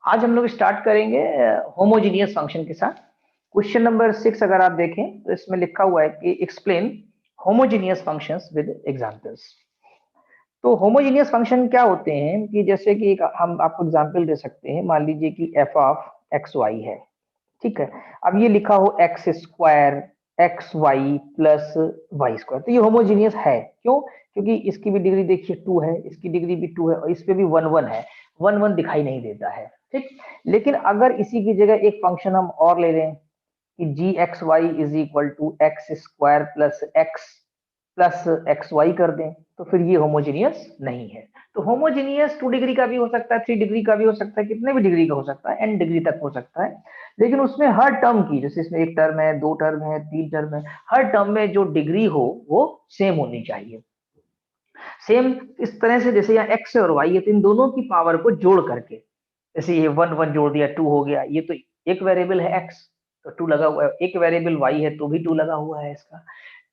आज हम लोग स्टार्ट करेंगे होमोजीनियस फंक्शन के साथ। क्वेश्चन नंबर 6 अगर आप देखें तो इसमें लिखा हुआ है कि explain homogeneous functions with examples. तो होमोजीनियस फंक्शन क्या होते हैं कि जैसे कि हम आपको एग्जांपल दे सकते हैं। मान लीजिए कि एफ ऑफ एक्स वाई है, ठीक है। अब ये लिखा हो x square x y plus y square, तो ये होमोजीनियस है। क्यों? क्योंकि इसकी भी डिग्री देखिए 2 है, इसकी डिग्री भी 2 है और इस पे भी 1 1 है। 1 1 दिखाई नहीं देता है, ठीक। लेकिन अगर इसी की जगह एक फंक्शन हम और ले लें कि जी x y is equal to x square plus x y कर दें, तो फिर ये होमोजीनियस नहीं है। तो होमोजीनियस 2 डिग्री का भी हो सकता है, 3 डिग्री का भी हो सकता है, कितने भी डिग्री का हो सकता है, n डिग्री तक हो सकता है। लेकिन उसमें हर टर्म की, जैसे इसमें एक टर्म है, 2 टर्म है, 3 टर्म है, हर टर्म में जो डिग्री हो वो सेम होनी चाहिए। सेम इस तरह से जैसे यहाँ x और y है, तो इन दोनों की पावर को जोड़ करके, जैसे ये 1 1 जोड़ दिया 2 हो गया। ये तो एक वेरिएबल है x, तो 2 लगा हुआ है। एक वेरिएबल y है तो भी 2 लगा हुआ है इसका।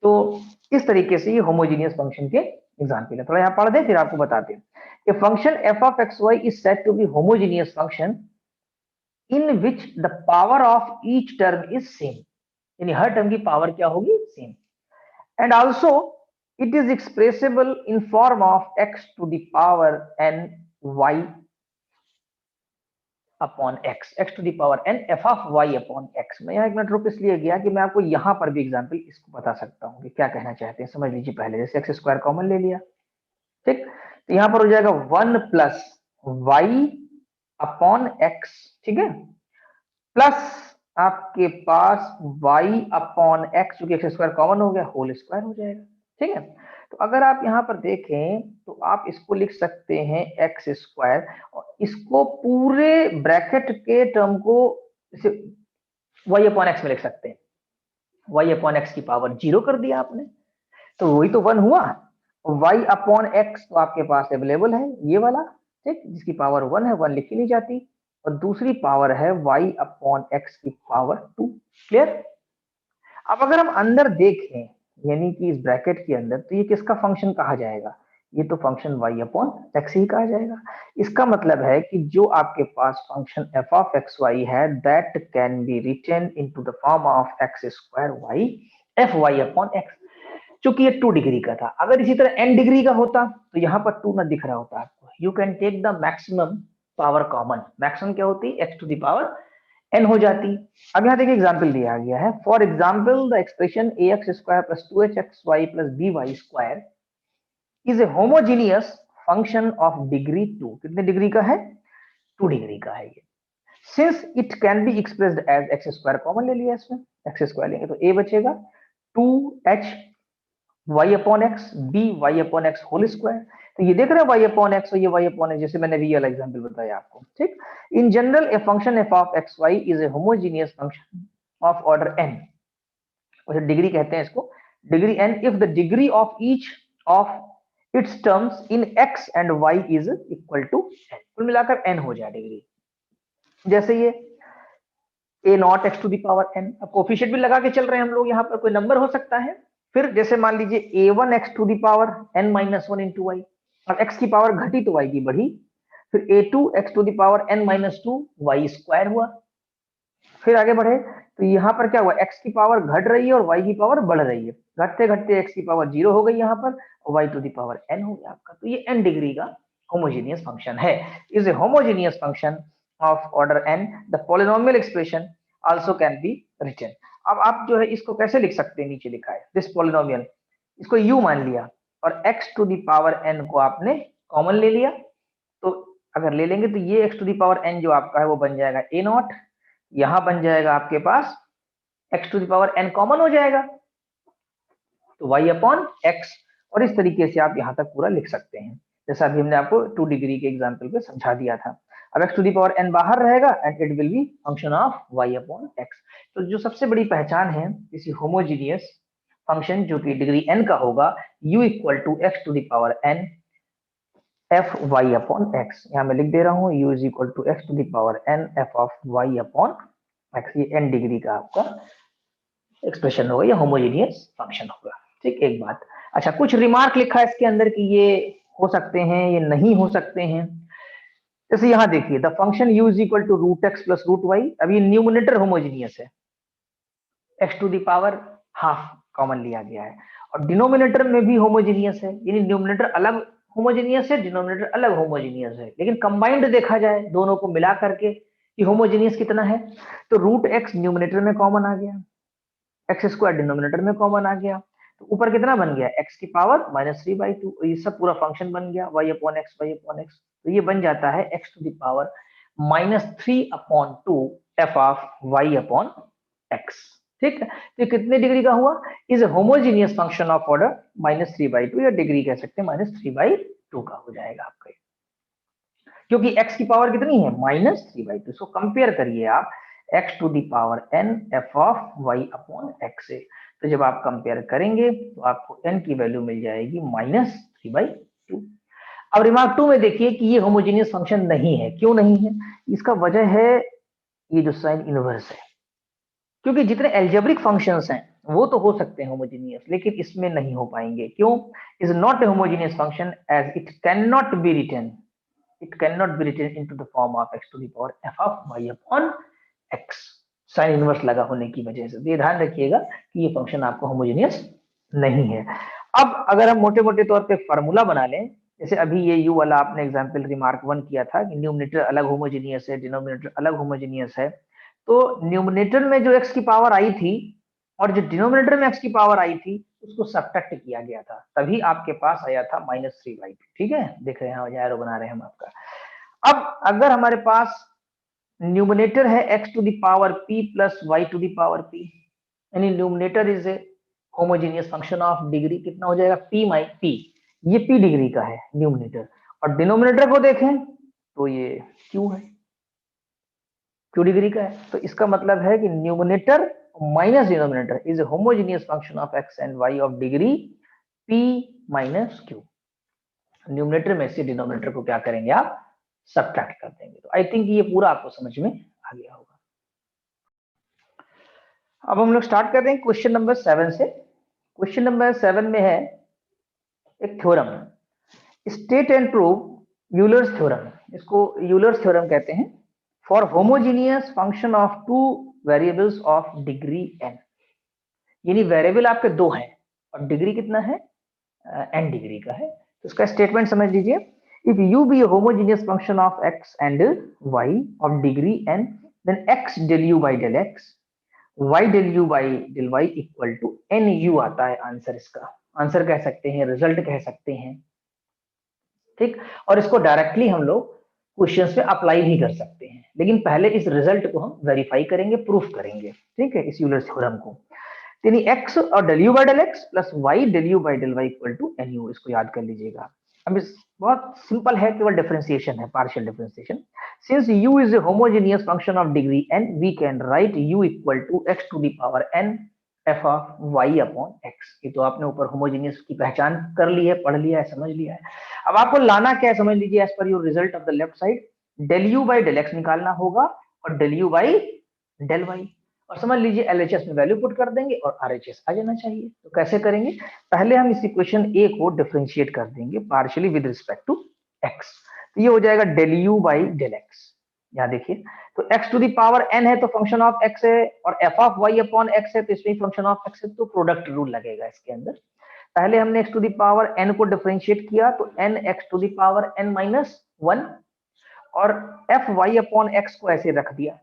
तो इस तरीके से ये होमोजीनियस फंक्शन के एग्जांपल है। थोड़ा यहाँ पढ़ दें फिर आपको बताते हैं। ए function f of x y is said to be homogeneous function in which the power of each term is same। यानी हर टर्म की पावर क्या होगी? Same. And also it is expressible in form of x to the power n y upon x to the power n f of y upon x। मैं यहाँ एक minute रुक इसलिए गया कि मैं आपको यहाँ पर भी एग्जांपल इसको बता सकता हूँ कि क्या कहना चाहते हैं। समझ लीजिए पहले, जैसे एक्स स्क्वायर कॉमन ले लिया, ठीक। तो यहाँ पर हो जाएगा 1 प्लस वाई अपॉन एक्स, ठीक है, प्लस आपके पास y अपॉन एक्स, जो कि एक्स स्क्वायर कॉमन हो गया, होल स्क्वायर हो जाएगा, ठीक है। तो अगर आप यहाँ पर देखें तो आप इसको लिख सकते हैं एक्स स्क्वायर, और इसको पूरे ब्रैकेट के टर्म को इसे y अपॉन एक्स में लिख सकते हैं। y अपॉन एक्स की पावर 0 कर दिया आपने, तो वही तो 1 हुआ। y अपॉन एक्स तो आपके पास अवेलेबल है ये वाला, ठीक, जिसकी पावर 1 है, 1 लिखी नहीं जाती। और दूसरी पावर है y अपॉन एक्स की पावर 2। क्लियर? अब अगर हम अंदर देखें, यानी कि इस ब्रैकेट के अंदर, तो ये किसका फंक्शन कहा जाएगा? ये तो फंक्शन y अपॉन एक्स ही कहा जाएगा। इसका मतलब है कि जो आपके पास function f of x y है, that can be written into the form of x square y f y upon x. चूंकि ये 2 डिग्री का था, अगर इसी तरह n डिग्री का होता तो यहाँ पर 2 ना दिख रहा होता आपको। You can take the maximum power common. Maximum क्या होती है? x to the power n हो जाती। अब यहाँ देखिए एग्जाम्पल दिया गया है। For example the expression a x square plus 2hxy plus by square is a homogeneous function of degree 2। कितने डिग्री का है? 2 डिग्री का है ये। Since it can be expressed as x square, common ले लिया इसमें, एक्स स्क्वायर लेंगे तो a बचेगा 2h y upon x b y upon x whole square. तो ये देख रहे हैं y अपॉन एक्स और ये y अपॉन एक्स, जैसे मैंने भी वाला एग्जांपल बताया आपको, ठीक। In general a function f of x y is a homogeneous function of order n, और डिग्री कहते हैं इसको, degree n, if the degree of each of its terms in x and y is equal to n। कुल मिलाकर n हो जाए degree. जैसे ये a not x to the power n, अब कोफिशिएंट भी लगा के चल रहे हैं हम लोग, यहाँ पर कोई नंबर हो सकता है। फिर जैसे मान लीजिए a1 x to the power n minus 1 into y. अब x की पावर घटी तो y की बढ़ी। फिर a2 x to the power n minus 2 y square हुआ। फिर आगे बढ़े तो यहाँ पर क्या हुआ? x की पावर घट रही है और y की पावर बढ़ रही है। घटते घटते x की पावर 0 हो गई यहाँ पर, और y to the power n हो गया आपका। तो ये n डिग्री का होमोजीनियस फंक्शन है। Is a homogeneous function of order n। The polynomial expression also can be written. अब आप जो है इसको कैसे लिख सकते हैं? नीचे लिखा है दिस पॉलिनोमियल, इसको u मान लिया और x to the power n को आपने कॉमन ले लिया। तो अगर ले लेंगे तो ये x to the power n जो आपका है वो बन जाएगा a नॉट, यहां बन जाएगा आपके पास x to the power n common हो जाएगा तो y अपॉन x। और इस तरीके से आप यहां तक पूरा लिख सकते हैं, जैसा अभी हमने आपको 2 डिग्री के एग्जांपल पे समझा दिया था। अब x to the power n बाहर रहेगा and it will be function of y upon x। तो जो सबसे बड़ी पहचान है किसी होमोजीनियस फंक्शन जो कि डिग्री n का होगा, u equal to x to the power n f y upon x. यहाँ मैं लिख दे रहा हूँ u is equal to x to the power n f of y upon x. ये n डिग्री का आपका एक्सप्रेशन होगा, या होमोजीनियस फंक्शन होगा, ठीक। एक बात, अच्छा, कुछ रिमार्क लिखा है इसके अंदर कि ये हो सकते हैं, ये नहीं हो सकते हैं। जैसे यहां देखिए the function u is equal to root x plus root y, अभी न्यूमिनेटर होमोजीनियस है, x to the power half common लिया गया है, और डिनोमिनेटर में भी होमोजीनियस है, यानी न्यूमिनेटर अलग होमोजीनियस है, डिनोमिनेटर अलग होमोजीनियस है, लेकिन कंबाइंड देखा जाए दोनों को मिला करके कि होमोजीनियस कितना है, तो रूट एक्स न्यूमिनेटर में कॉमन आ गया, एक्स स्क्वायर डिनोमिनेटर में कॉमन आ गया, तो ऊपर कितना बन गया एक्स की पावर -3/2, ये सब पूरा फंक्शन बन गया y अपॉन एक्स, तो ये बन जाता है x to the power -3/2 f of y upon x. ठीक है, तो ये कितने डिग्री का हुआ, is homogeneous function of order -3/2, या डिग्री कह सकते हैं -3/2 का हो जाएगा आपका, क्योंकि x की पावर कितनी है -3/2। इसको कंपेयर करिए आप x to the power n f of y upon x से, तो जब आप कंपेयर करेंगे तो आपको n की वैल्यू मिल जाएगी -3/2। अब रिमार्क 2 में देखिए कि ये होमोजेनियस फंक्शन नहीं है, क्यों नहीं है, इसका वजह है ये जो साइन इनवर्स है, क्योंकि जितने एल्जेब्रिक फंक्शंस हैं वो तो हो सकते हैं होमोजेनियस, लेकिन इसमें नहीं हो पाएंगे, क्यों, is not a homogeneous function as it can not be written, it cannot be written into the form of x to the power f of y upon x, sine inverse लगा होने की वजह से। ये ध्यान रखिएगा कि ये फंक्शन आपको होमोजेनियस नहीं है। अब अगर हम मोटे मोटे तौर पे फार्मूला बना लें, जैसे अभी ये u वाला आपने एग्जांपल रिमार्क 1 किया था कि न्यूमरेटर अलग होमोजेनियस है, डिनोमिनेटर अलग होमोजेनियस है, तो न्यूमरेटर में जो x की पावर आई थी और जो डिनोमिनेटर में x की पावर आई थी उसको सब्ट्रैक्ट किया गया था, तभी आपके पास आया था -3/2। ठीक है, देख रहे हैं एरो बना रहे हैं हम आपका। अब अगर हमारे पास न्यूमिनेटर है x to the power p plus y to the power p, यानी numerator is a homogeneous function of degree, कितना हो जाएगा p माई p, ये p डिग्री का है न्यूमिनेटर, और डिनोमिनेटर को देखें तो ये q है, q डिग्री का है, तो इसका मतलब है कि numerator minus denominator is a homogeneous function of x and y of degree p minus q। Numerator में से डिनोमिनेटर को क्या करेंगे आप सब्ट्रैक्ट कर देंगे, तो आई थिंक ये पूरा आपको समझ में आ गया होगा। अब हम लोग स्टार्ट कर रहे हैं क्वेश्चन नंबर 7 से। क्वेश्चन नंबर 7 में है एक theorem, state and prove Euler's theorem, इसको यूलर्स थ्योरम कहते हैं, for homogeneous function of two variables of degree n, यानी वेरिएबल आपके दो हैं और डिग्री कितना है n डिग्री का है, तो इसका स्टेटमेंट समझ लीजिए, if u be a homogeneous function of x and y of degree n, then x del u by del x, y del u by del y equal to nu आता है answer, इसका answer कह सकते हैं, result कह सकते हैं। ठीक, और इसको डायरेक्टली हम लोग क्वेश्चंस में अप्लाई भी कर सकते हैं, लेकिन पहले इस रिजल्ट को हम वेरीफाई करेंगे, प्रूफ करेंगे। ठीक है, इस यूलर्स थ्योरम को, यानी x और del u by del x plus y del u by del y equal to nu, इसको याद कर लीजिएगा। अब इस बहुत सिंपल है, केवल डिफरेंशिएशन है, partial differentiation. Since u is a homogeneous function of degree n, we can write u equal to x to the power n f of y upon x। ये तो आपने ऊपर होमोजेनियस की पहचान कर ली है, पढ़ लिया है, समझ लिया है। अब आपको लाना क्या है समझ लीजिए, as per your result of the left side del u by del x निकालना होगा और del u by del y, और समझ लीजिए एलएचएस में वैल्यू पुट कर देंगे और आरएचएस आ जाना चाहिए। तो कैसे करेंगे, पहले हम इस इक्वेशन ए को डिफरेंशिएट कर देंगे partially with respect to x, तो ये हो जाएगा del u by del x। यहाँ देखिए, तो x to the power n है तो फंक्शन ऑफ x है, और f of y upon x है तो इसमें फंक्शन ऑफ x है, तो प्रोडक्ट रूल लगेगा इसके अंदर। पहले हमने x to the power n को डिफरेंशिएट किया तो n x to the power n minus 1, और f y अपॉन x को ऐसे रख दिया।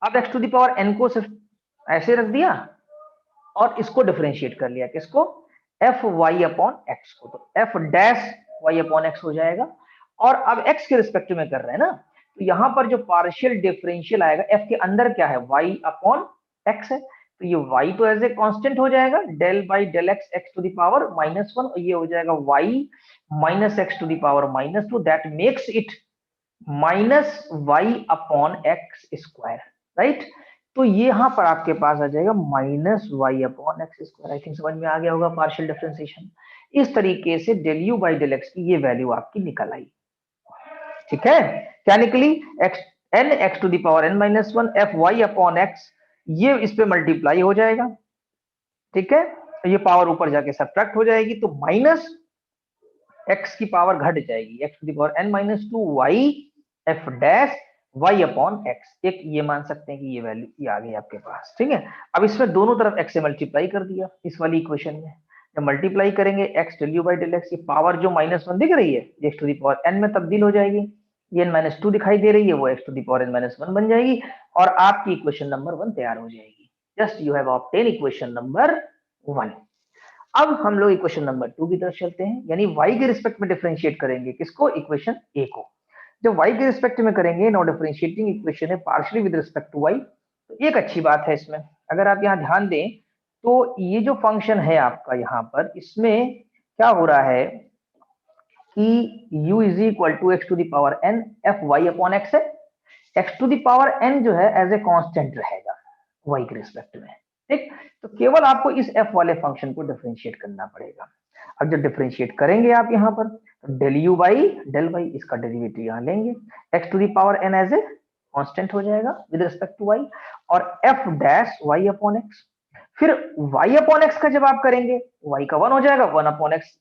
अब x to the power n को सिर्फ ऐसे रख दिया और इसको डिफरेंशिएट कर लिया, किसको, f y अपॉन x को, तो f dash y upon x हो जाएगा। और अब x के रिस्पेक्ट में कर रहे हैं ना, तो यहाँ पर जो पार्शियल डिफरेंशियल आएगा f के अंदर क्या है, y अपॉन x है, तो ये y तो एज ए कांस्टेंट हो जाएगा, del by del x x to the power -1, और ये हो जाएगा y minus x to the power -2, that makes it minus y upon x square, right. तो ये यहां पर आपके पास आ जाएगा minus y upon x square. I think समझ में आ गया होगा पार्शियल डिफरेंशिएशन। इस तरीके से del u by del x की ये वैल्यू आपकी निकल आई। ठीक है, क्या निकली, n x to the power n minus 1 f y upon x, ये इस पे मल्टीप्लाई हो जाएगा। ठीक है, ये पावर ऊपर जाके सब्ट्रैक्ट हो जाएगी, तो माइनस x की पावर घट जाएगी, x to the power n minus two y f dash y upon x। एक ये मान सकते हैं कि ये वैल्यू ये आ गई आपके पास, ठीक है। अब इसमें दोनों तरफ x से मल्टीप्लाई कर दिया इस वाली इक्वेशन में। जब मल्टीप्लाई करेंगे x del u by del x, ये पावर जो -1 दिख रही है x to the power n में तब्दील हो जाएगी, ये n-2 दिखाई दे रही है, वो x to the power n-1 बन जाएगी और आपकी इक्वेशन नंबर 1 तैयार हो जाएगी। Just you have obtain equation number 1। अब हम लोग इक्वेशन नंबर 2 की तरफ चलते हैं, यानी y के रिस्पेक्ट में डिफरेंशिएट करेंगे किसको, इक्वेशन a को। जब y के रिस्पेक्ट में करेंगे, नाउ डिफरेंशिएटिंग इक्वेशन है partially with respect to y, तो एक अच्छी बात है इसमें, अगर आप यहाँ ध्यान दें तो ये जो फंक्शन है आपका यहाँ पर, इसमें क्या हो रहा है कि u is equal to x to the power n f y upon x है। X to the power n जो है एज ए कांस्टेंट रहेगा y के रिस्पेक्ट में, ठीक। तो केवल आपको इस f वाले फंक्शन को डिफरेंशिएट करना पड़ेगा। अब जब डिफरेंशिएट करेंगे आप यहाँ पर, तो del u by del y, इसका डेरिवेटिव यहाँ लेंगे, x to the power n as a constant हो जाएगा विद रिस्पेक्ट टू y, और f dash y upon x. फिर y अपॉन एक्स का जब आप करेंगे, y का 1 हो जाएगा, 1 अपॉन एक्स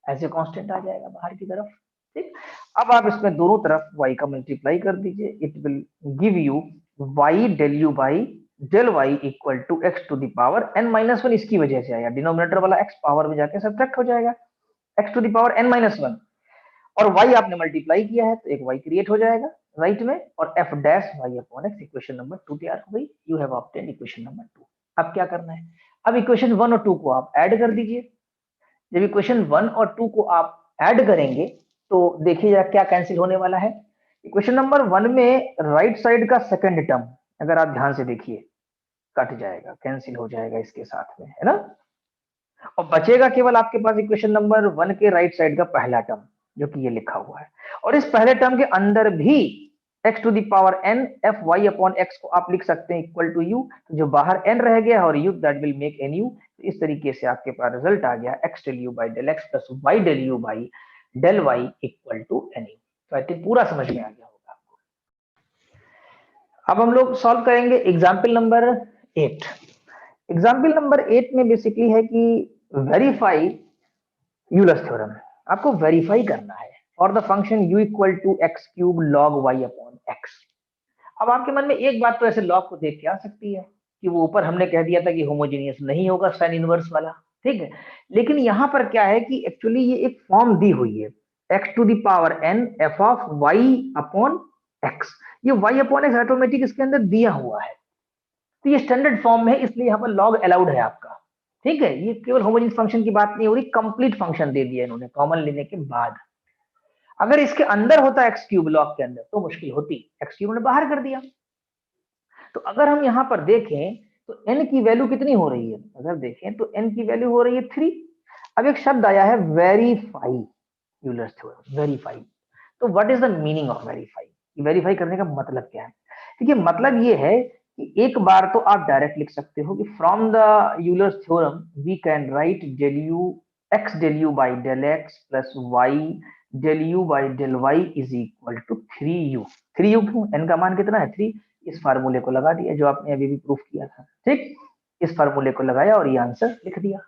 ऐसे कांस्टेंट आ जाएगा बाहर की तरफ, ठीक। अब आप इसमें दोनों तरफ y का मल्टीप्लाई कर दीजिए, it will give you y del u by del y equal to x to the power n-1। इसकी वजह से आया, डिनोमिनेटर वाला x पावर में जाके सब्ट्रैक्ट हो जाएगा, x to the power n-1, और y आपने मल्टीप्लाई किया है तो एक y क्रिएट हो जाएगा राइट में, और f dash y upon x, equation number 2 तैयार हो गई। You have obtained equation number 2। अब क्या करना है, अब इक्वेशन 1 और 2 को आप ऐड कर दीजिए। जब इक्वेशन 1 और 2 को आप ऐड करेंगे तो देखिए जरा क्या कैंसिल होने वाला है। इक्वेशन नंबर 1 में राइट साइड का सेकंड टर्म अगर आप ध्यान से देखिए कट जाएगा, कैंसिल हो जाएगा इसके साथ में, है ना, और बचेगा केवल आपके पास इक्वेशन नंबर 1 के राइट साइड का पहला टर्म जो कि ये लिखा हुआ है, और इस पहले टर्म के अंदर भी x to the power n f y upon x को आप लिख सकते हैं इक्वल टू u, तो जो बाहर n रह गया और u that will make n u। तो इस तरीके से आपके पास रिजल्ट आ गया x del u by del x plus y del u by del y equal to n u। तो आई थिंक पूरा समझ में आ गया होगा आपको। अब हम लोग सॉल्व करेंगे एग्जाम्पल नंबर 8। एग्जाम्पल नंबर 8 में बेसिकली है कि वेरीफाई यूलर्स थ्योरम, आपको वेरीफाई करना है for the function u equal to x cube log y upon x। अब आपके मन में एक बात तो ऐसे लॉग को देख के आ सकती है कि वो ऊपर हमने कह दिया था कि होमोजेनियस नहीं होगा साइन इनवर्स वाला, ठीक है, लेकिन यहाँ पर क्या है कि एक्चुअली ये एक फॉर्म दी हुई है x to the power n f of y upon x। ये y अपॉन x ऑटोमेटिक इसके अंदर दिया हुआ है, तो ये स्टैंडर्ड फॉर्म में है, इसलिए यहाँ पर लॉग अलाउड है आपका, ठीक है। ये केवल होमोजेनियस फंक्शन की बात नहीं हो रही, कंप्लीट फंक्शन दे दिया इन्होंने कॉमन लेने के बाद। अगर इसके अंदर होता एक्स क्यूब लॉग के अंदर तो मुश्किल होती, एक्स क्यूब ने बाहर कर दिया। तो अगर हम यहाँ पर देखें तो n की वैल्यू कितनी हो रही है, अगर देखें तो n की वैल्यू हो रही है 3। अब एक शब्द आया है वेरीफाई यूलर्स थ्योरम, वेरीफाई। तो what is the meaning of verify, verify करने का मतलब क्या है। देखिए मतलब ये है कि एक बार तो आप डायरेक्ट लिख सकते हो कि from the Euler's theorem we can write del u x del u by del x plus y del u by del y is equal to 3u। 3u क्यों, n का मान कितना है 3, इस फार्मूले को लगा दिया जो आपने अभी भी प्रूफ किया था, ठीक। इस फार्मूले को लगाया और ये आंसर लिख दिया,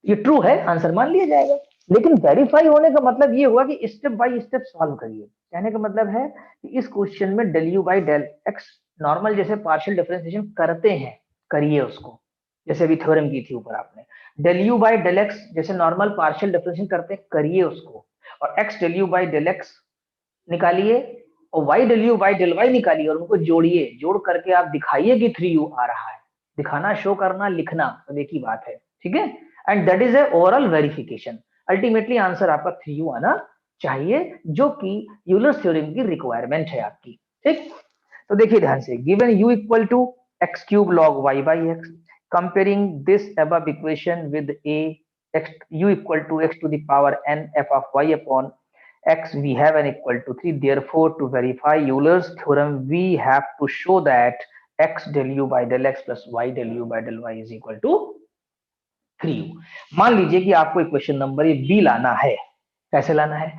ये ट्रू है, आंसर मान लिया जाएगा। लेकिन वेरीफाई होने का मतलब ये हुआ कि स्टेप बाय स्टेप सॉल्व करिए। कहने का मतलब है कि इस क्वेश्चन में del u by del x normal जैसे पार्शियल डिफरेंशिएशन करते हैं करिए उसको, जैसे अभी थ्योरम की थी ऊपर आपने, del u by del x जैसे नॉर्मल पार्शियल डिफरेंशिएशन करते हैं करिए उसको, और x del u by del x निकालिए और y del u by del y निकालिए और उनको जोड़िए, जोड़ करके आप दिखाइए कि 3u आ रहा है। दिखाना, शो करना, लिखना तो एक ही बात है, ठीक है, and that is a oral verification. Ultimately answer आपका 3u आना चाहिए, जो कि यूलर्स थ्योरम की रिक्वायरमेंट है आपकी, ठीक। तो देखिए ध्यान से, given u equal to x cube log y by x, comparing this above equation with a x u equal to x to the power n f of y upon x, we have an equal to 3. Therefore, to verify Euler's theorem, we have to show that x del u by del x plus y del u by del y is equal to 3u। मान लीजिए कि आपको equation number ये b लाना है, कैसे लाना है,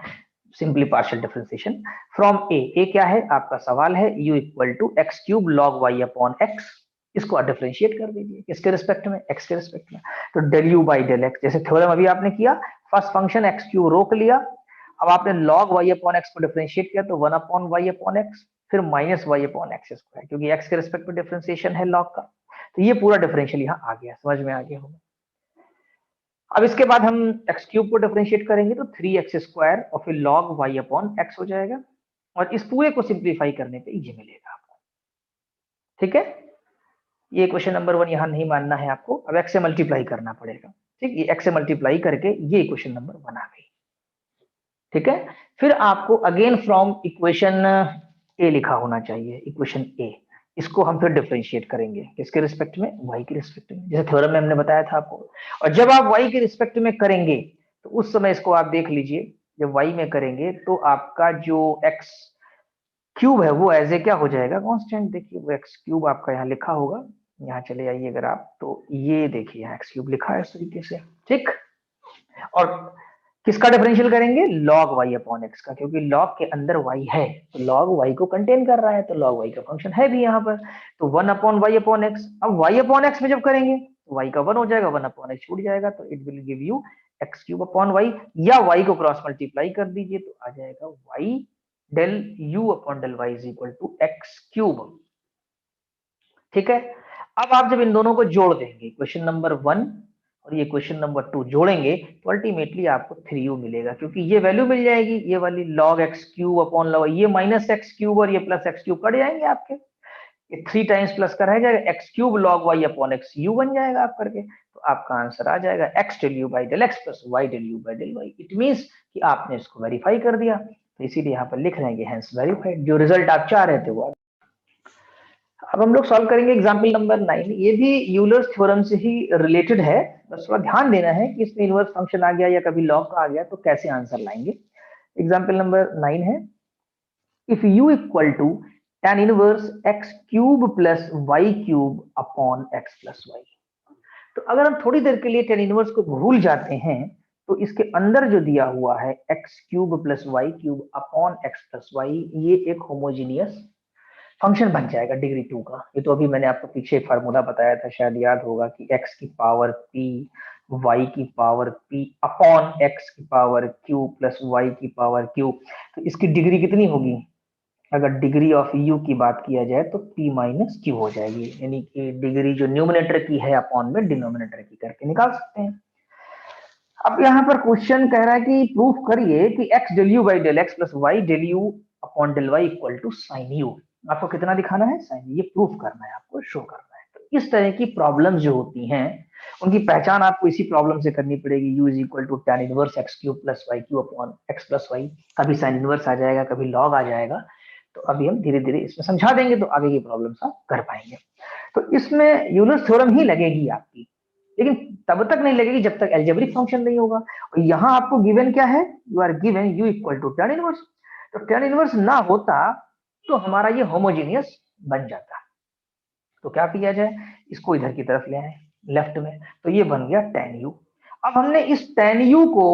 simply partial differentiation from a। क्या है आपका सवाल है, u equal to x cube log y upon x, इसको आप डिफरेंशिएट कर दीजिए, किसके रिस्पेक्ट में, एक्स के रिस्पेक्ट में। तो del u by del x, जैसे थ्योरम अभी आपने किया, फर्स्ट फंक्शन एक्स क्यू रोक लिया, अब आपने log y अपॉन एक्स को डिफरेंशिएट किया तो 1 अपॉन y अपॉन एक्स, फिर minus y upon x square, क्योंकि x के रिस्पेक्ट में डिफरेंशिएशन है log का। तो ये पूरा डिफरेंशियल यहाँ आ गया, समझ में आ गया होगा। अब इसके बाद हम एक्स क्यूब को डिफरेंशिएट करेंगे तो 3x स्क्वायर और फिर log y अपॉन एक्स हो जाएगा, और इस पूरे को सिंप्लीफाई करने पे ये मिलेगा आपको। ठीक है, ये क्वेश्चन नंबर 1 यहाँ नहीं मानना है आपको, अब x से मल्टीप्लाई करना पड़ेगा। ठीक, ये x से मल्टीप्लाई करके ये क्वेश्चन नंबर 1 आ गई। ठीक है, फिर आपको अगेन फ्रॉम इक्वेशन ए लिखा होना चाहिए, इक्वेशन ए, इसको हम फिर डिफरेंशिएट करेंगे किसके रिस्पेक्ट में, y के रिस्पेक्ट में, जैसे थ्योरम में हमने बताया था आपको। और जब आप y के रिस्पेक्ट में करेंगे तो उस समय इसको आप देख लीजिए, जब y में करेंगे तो आपका जो x क्यूब है वो एज ए क्या हो जाएगा, कांस्टेंट। देखिए वो x क्यूब आपका यहाँ लिखा होगा, यहाँ चले आइए अगर आप, तो ये देखिए यहाँ x क्यूब लिखा है इस तरीके से। ठीक, और किसका डिफरेंशियल करेंगे, log y अपॉन एक्स का, क्योंकि log के अंदर y है तो log y को कंटेन कर रहा है, तो log y का फंक्शन है भी यहाँ पर, तो 1 अपॉन y अपॉन एक्स। अब y अपॉन एक्स में जब करेंगे तो y का 1 हो जाएगा, 1 अपॉन एक्स छूट जाएगा, तो it will give you x cube upon y, या y को क्रॉस मल्टीप्लाई कर दीजिए तो आ जाएगा y del u upon del y is equal to x cube. ठीक है, अब आप जब इन दोनों को जोड़ देंगे, क्वेश्चन नंबर 1 और ये क्वेश्चन नंबर 2 जोड़ेंगे तो अल्टीमेटली आपको 3u मिलेगा, क्योंकि ये वैल्यू मिल जाएगी, ये वाली log x cube upon log, ये माइनस एक्स क्यूब और ये प्लस एक्स क्यूब कट जाएंगे आपके, ये 3 टाइम्स प्लस का रह जाएगा, x cube log y upon x u बन जाएगा आप करके, तो आपका आंसर आ जाएगा x del u by del x plus y del u by del y। It means कि आपने इसको वेरीफाई कर दिया, तो इसीलिए यहाँ पर लिख रहे हैं हेंस वेरीफाइड, जो रिजल्ट आप चाह रहे थे वो। अब हम लोग सॉल्व करेंगे एग्जाम्पल नंबर 9, ये भी यूलर्स थ्योरम से ही रिलेटेड है, बस थोड़ा ध्यान देना है कि इसमें इनवर्स फंक्शन आ गया या कभी लॉग का आ गया तो कैसे आंसर लाएंगे। एग्जाम्पल नंबर 9 है, if u equal to tan inverse x cube plus y cube upon x plus y. तो अगर हम थोड़ी देर के लिए tan इनवर्स को भूल जाते हैं तो इसके अंदर जो दिया हुआ है x cube plus y cube upon x plus y, ये एक होमोजीनियस फंक्शन बन जाएगा डिग्री 2 का। ये तो अभी मैंने आपको पीछे फार्मूला बताया था, शायद याद होगा कि x की पावर p, y की पावर p अपॉन x की पावर q प्लस y की पावर q, तो इसकी डिग्री कितनी होगी, अगर डिग्री ऑफ u की बात किया जाए तो p माइनस q हो जाएगी, यानी कि डिग्री जो न्यूमिनेटर की है अपॉन में डिनोमिनेटर की करके निकाल सकते हैं। अब यहाँ पर क्वेश्चन कह रहा है कि प्रूफ करिए कि x del u by del x plus y del u upon del y equal to sine u. आपको कितना दिखाना है, साइन, ये प्रूफ करना है, आपको शो करना है। तो इस तरह की प्रॉब्लम्स जो होती हैं उनकी पहचान आपको इसी प्रॉब्लम से करनी पड़ेगी, u is equal to tan inverse x cube plus y cube upon x plus y, कभी साइन इनवर्स आ जाएगा, कभी लॉग आ जाएगा, तो अभी हम धीरे धीरे इसमें समझा देंगे तो आगे की प्रॉब्लम्स आप कर पाएंगे। तो इसमें यूलर्स थ्योरम ही लगेगी आपकी, लेकिन तब तक नहीं लगेगी जब तक एल्जेब्रिक फंक्शन नहीं होगा। और यहाँ आपको गिवन क्या है, you are given u equal to tan inverse, तो tan इनवर्स ना होता तो हमारा ये होमोजीनियस बन जाता। तो क्या किया जाए, इसको इधर की तरफ ले आए लेफ्ट में, तो ये बन गया tan u। अब हमने इस tan u को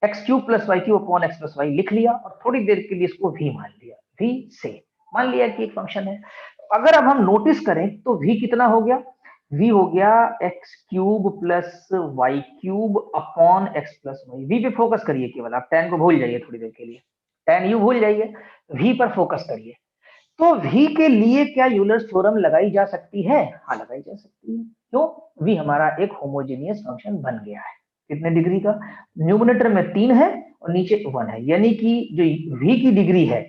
x cube plus y cube upon x plus y लिख लिया और थोड़ी देर के लिए इसको v मान लिया, v से मान लिया कि एक फंक्शन है। अगर अब हम नोटिस करें तो v कितना हो गया, v हो गया x cube plus y cube upon x plus y. v पे फोकस करिए केवल, आप tan को भूल जाइए थोड़ी देर के लिए, tan u भूल जाइए, v पर फोकस करिए। तो v के लिए क्या यूलर्स थ्योरम लगाई जा सकती है, हाँ लगाई जा सकती है। क्यों, v हमारा एक होमोजेनियस फंक्शन बन गया है, कितने डिग्री का, न्यूमरेटर में 3 है और नीचे 1 है, यानी कि जो v की डिग्री है,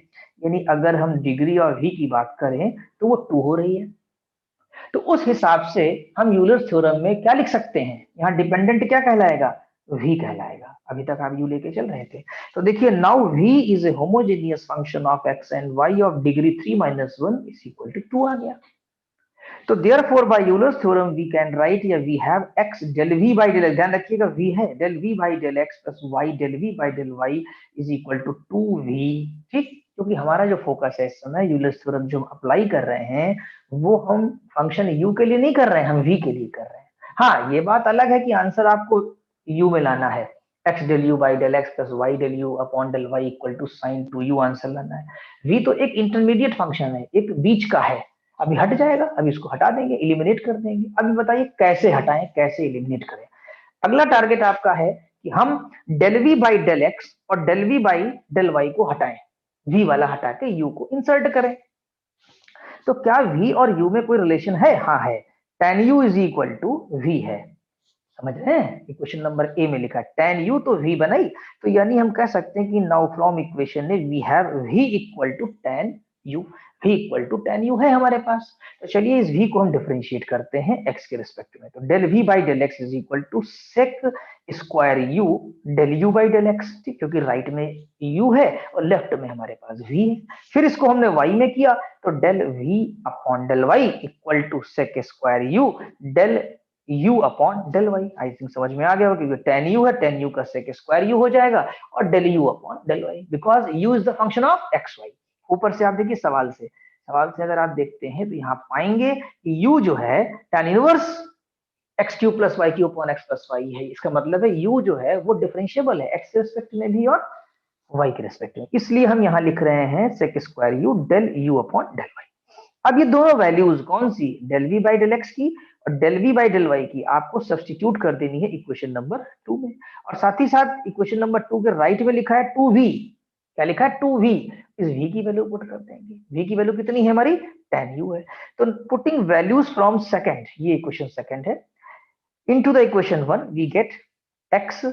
यानी अगर हम डिग्री और v की बात करें तो वो 2 हो रही है। तो उस हिसाब से हम यूलर्स थ्योरम में क्या लिख सकते हैं, यहाँ डिपेंडेंट क्या कहलाएगा, v कहलाएगा। अभी तक आप u लेके चल रहे थे, तो देखिए now v is a homogeneous function of x and y of degree 3 minus 1 is equal to 2 आ गया। तो therefore by Euler's theorem we can write, या we have x del v by del x, ध्यान रखिएगा v है del v by del x plus y del v by del y is equal to 2v। ठीक, क्योंकि हमारा जो focus है इस समय यूलर्स थ्योरम जो हम अप्लाई कर रहे हैं वो हम फंक्शन u के लिए नहीं कर रहे हैं, हम v के लिए कर रहे हैं। हाँ, ये बात अलग है कि आंसर आपको u में लाना है, x del u by del x plus y del u upon del y equal to sine 2u answer लाना है। v तो एक इंटरमीडिएट फंक्शन है, एक बीच का है। अभी हट जाएगा, अभी इसको हटा देंगे, इलिमिनेट कर देंगे। अभी बताइए कैसे हटाएं, कैसे इलिमिनेट करें। अगला टारगेट आपका है कि हम del v by del x और del v by del y को हटाएं, वी वाला हटा के यू को इंसर्ट करें। तो क्या v और u में कोई रिलेशन है? हाँ है, tan u is equal to v है। समझ रहे हैं? इक्वेशन नंबर ए में लिखा है tan u तो v बनाई, तो यानी हम कह सकते हैं कि नाउ फ्रॉम इक्वेशन में we have v equal to tan u, v equal to tan u है हमारे पास। तो चलिए इस v को हम डिफरेंशिएट करते हैं x के रिस्पेक्ट में। तो del v by del x is equal to sec square u del u by del x, ठीक, क्योंकि राइट में u है और लेफ्ट में हमारे पास v है। फिर इसको हमने y में किया, तो del v upon del y equal to sec square u del u upon del y। I think समझ में आ गया होगा, क्योंकि tan u है, tan u का सेक स्क्वायर u हो जाएगा और del u upon del y, because u is the function of x y. ऊपर से आप देखिए सवाल से अगर आप देखते हैं तो यहाँ पाएंगे कि u जो है tan inverse x cube plus y cube upon x plus y है। इसका मतलब है u जो है वो डिफरेंशिएबल है एक्स के रिस्पेक्ट में भी और y के रिस्पेक्ट में, इसलिए हम यहाँ लिख रहे हैं sec square u del u upon del y। अब ये दोनों वैल्यूज कौन सी, del v by del x की और del v by del y की, आपको सब्स्टिट्यूट कर देनी है इक्वेशन नंबर 2 में। और साथ ही साथ इक्वेशन नंबर 2 के राइट में लिखा है 2v, क्या लिखा है 2v, इस v की वैल्यू पुट कर देंगे। v की वैल्यू कितनी है हमारी, tan u है। तो पुटिंग वैल्यूज फ्रॉम सेकंड, ये इक्वेशन सेकंड है, into the equation 1 we get x,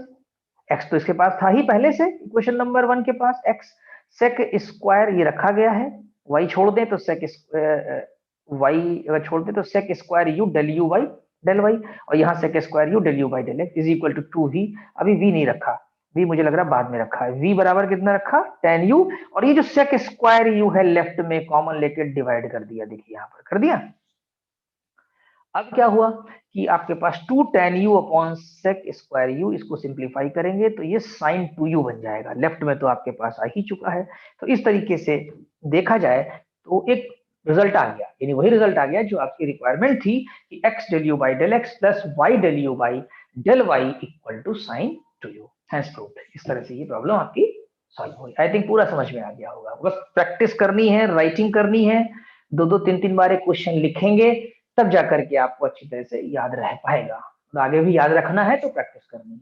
x तो इसके पास था ही पहले से इक्वेशन नंबर 1 के पास x, सेक स्क्वायर ये रखा गया है, y छोड़ दें तो सेक y अगर छोड़ दें तो sec square u del u by del y, और यहाँ sec square u del u by del x is equal to 2v। अभी v नहीं रखा, v मुझे लग रहा है बाद में रखा है, v बराबर कितना रखा tan u, और ये जो सेक स्क्वायर u है लेफ्ट में कॉमन लेके डिवाइड कर दिया, देखिए यहाँ पर कर दिया। अब क्या हुआ कि आपके पास 2 tan u upon sec square u, इसको सिंप्लीफाई करेंगे तो ये sin 2u बन जाएगा, लेफ्ट में तो आपके पास आ ही चुका है। तो इस तरीके से देखा जाए तो एक रिजल्ट आ गया, यानी वही रिजल्ट आ गया जो आपकी रिक्वायरमेंट थी कि x del u by del x plus y del u by del y equal to sin 2u, hence proved. इस तरह से ये प्रॉब्लम आपकी सॉल्व हुई। आई थिंक पूरा समझ में आ गया होगा, बस प्रैक्टिस करनी है, राइटिंग करनी है, 2-2 3-3 बार क्वेश्चन लिखेंगे, तब जाकर के आपको अच्छी तरह से याद रह पाएगा। तो आगे भी याद रखना है तो प्रैक्टिस करनी है।